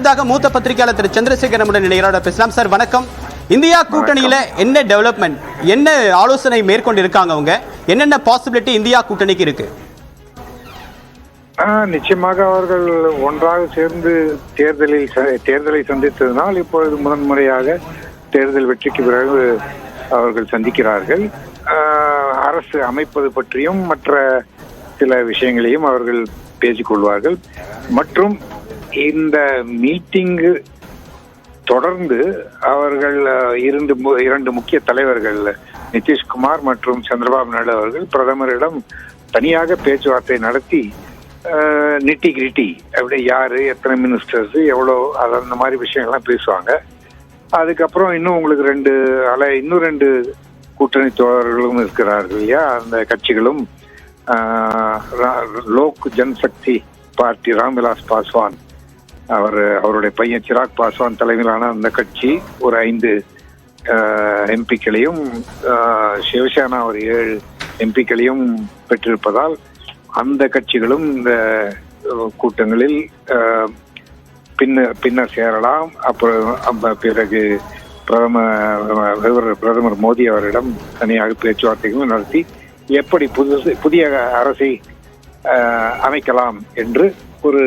அடுத்ததாக மூத்த பத்திரிகையாளர் திரு சந்திரசேகர் நம்முடன் இணையரோட பேசலாம். சார் வணக்கம். இந்தியா கூட்டணியில என்ன டெவலப்மெண்ட், என்ன ஆலோசனை மேற்கொண்டு இருக்காங்க அவங்க, என்னென்ன பாசிபிலிட்டி இந்தியா கூட்டணிக்கு இருக்கு? நிச்சயமாக அவர்கள் ஒன்றாக சேர்ந்து தேர்தலை சந்தித்ததனால் இப்பொழுது முதன்முறையாக தேர்தல் வெற்றிக்கு பிறகு அவர்கள் சந்திக்கிறார்கள். அரசு அமைப்பது பற்றியும் மற்ற சில விஷயங்களையும் அவர்கள் பேசிக்கொள்வார்கள். மற்றும் இந்த மீட்டிங்கு தொடர்ந்து அவர்கள் இரண்டு முக்கிய தலைவர்கள் நிதிஷ்குமார் மற்றும் சந்திரபாபு நாயுடு அவர்கள் பிரதமரிடம் தனியாக பேச்சுவார்த்தை நடத்தி நிட்டி கிரிட்டி அப்படி யாரு எத்தனை மினிஸ்டர்ஸ் எவ்வளோ அந்த மாதிரி விஷயங்கள்லாம் பேசுவாங்க. அதுக்கப்புறம் இன்னும் உங்களுக்கு இன்னும் ரெண்டு கூட்டணி தோழர்களும் இருக்கிறார்கள் இல்லையா, அந்த கட்சிகளும் லோக் ஜன்சக்தி பார்ட்டி ராம்விலாஸ் பாஸ்வான் அவருடைய பையன் சிராக் பாஸ்வான் தலைமையிலான அந்த கட்சி ஒரு 5 எம்பிக்களையும் சிவசேனா ஒரு 7 எம்பிக்களையும் பெற்றிருப்பதால் அந்த கட்சிகளும் இந்த கூட்டங்களில் பின்னர் சேரலாம். அப்புறம் பிறகு பிரதமர் மோடி அவரிடம் தனியாக பேச்சுவார்த்தைகளும் நடத்தி எப்படி புதிய அரசை அமைக்கலாம் என்று ஒரு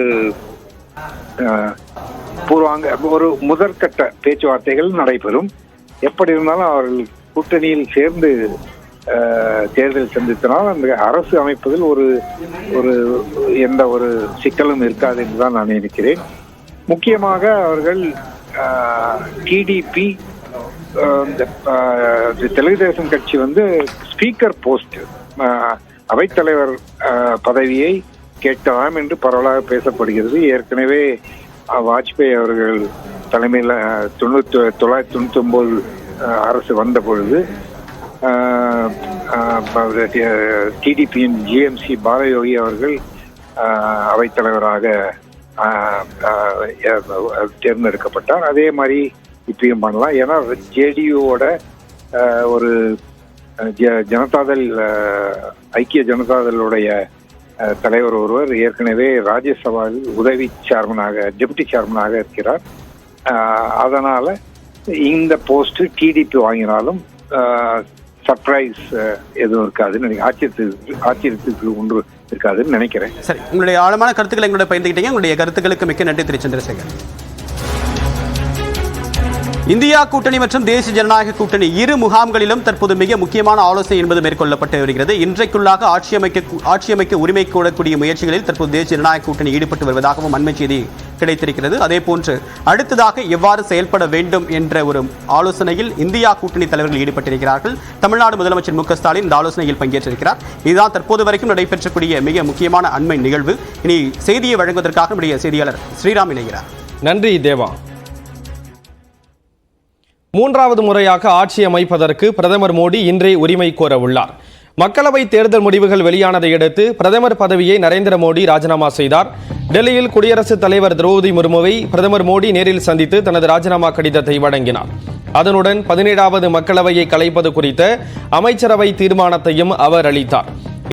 முதற்கட்ட பேச்சுவார்த்தைகள் நடைபெறும். எப்படி இருந்தாலும் அவர்கள் கூட்டணியில் சேர்ந்து தேர்தல் சந்தித்தனால் அந்த அரசு அமைப்பதில் எந்த ஒரு சிக்கலும் இருக்காது என்றுதான் நான் நினைக்கிறேன். முக்கியமாக அவர்கள் டிடிபி தெலுங்கு தேசம் கட்சி ஸ்பீக்கர் போஸ்ட் அவைத்தலைவர் பதவியை கேட்கலாம் என்று பரவலாக பேசப்படுகிறது. ஏற்கனவே வாஜ்பாய் அவர்கள் தலைமையில் 1999 அரசு வந்த பொழுது டிடிபியின் ஜிஎம்சி பாலயோகி அவர்கள் அவைத்தலைவராக தேர்ந்தெடுக்கப்பட்டார். அதே மாதிரி இப்பயும் பண்ணலாம். ஏன்னா ஜேடியூவோட ஒரு ஜனதாதள் ஐக்கிய ஜனதாதளுடைய தலைவர் ஒருவர் ஏற்கனவே ராஜ்யசபாவில் உதவி டெபுட்டி சேர்மனாக இருக்கிறார். அதனால இந்த போஸ்ட் டிடிபி வாங்கினாலும் சர்ப்ரைஸ் எதுவும் இருக்காதுன்னு ஆச்சரியத்துக்கு ஒன்று இருக்காதுன்னு நினைக்கிறேன். சரி, உங்களுடைய ஆழமான கருத்துக்களை எங்களோட பகிர்ந்துக்கிட்டீங்க. உங்களுடைய கருத்துக்களுக்கு மிக்க நன்றி திரு சந்திரசேகர். இந்தியா கூட்டணி மற்றும் தேசிய ஜனநாயக கூட்டணி இரு முகாம்களிலும் தற்போது மிக முக்கியமான ஆலோசனை என்பது மேற்கொள்ளப்பட்டு வருகிறது. இன்றைக்குள்ளாக ஆட்சி அமைக்க உரிமை கோரக்கூடிய முயற்சிகளில் தற்போது தேசிய ஜனநாயக கூட்டணி ஈடுபட்டு வருவதாகவும் அண்மை செய்தி கிடைத்திருக்கிறது. அதே போன்று அடுத்ததாக எவ்வாறு செயல்பட வேண்டும் என்ற ஒரு ஆலோசனையில் இந்தியா கூட்டணி தலைவர்கள் ஈடுபட்டிருக்கிறார்கள். தமிழ்நாடு முதலமைச்சர் மு.க. ஸ்டாலின் இந்த ஆலோசனையில் பங்கேற்றிருக்கிறார். இதுதான் தற்போது வரைக்கும் நடைபெற்றக்கூடிய மிக முக்கியமான அண்மை நிகழ்வு. இனி செய்தியை வழங்குவதற்காக நம்முடைய செய்தியாளர் ஸ்ரீராம் இணைகிறார். நன்றி தேவா. 3வது முறையாக ஆட்சி அமைப்பதற்கு பிரதமர் மோடி இன்றே உரிமை கோர உள்ளார். மக்களவை தேர்தல் முடிவுகள் வெளியானதை அடுத்து பிரதமர் பதவியை நரேந்திர மோடி ராஜினாமா செய்தார். டெல்லியில் குடியரசுத் தலைவர் திரௌபதி முர்முவை பிரதமர் மோடி நேரில் சந்தித்து தனது ராஜினாமா கடிதத்தை வழங்கினார். அதனுடன் 17வது மக்களவையை கலைப்பது குறித்த அமைச்சரவை தீர்மானத்தையும் அவர் அளித்தார்.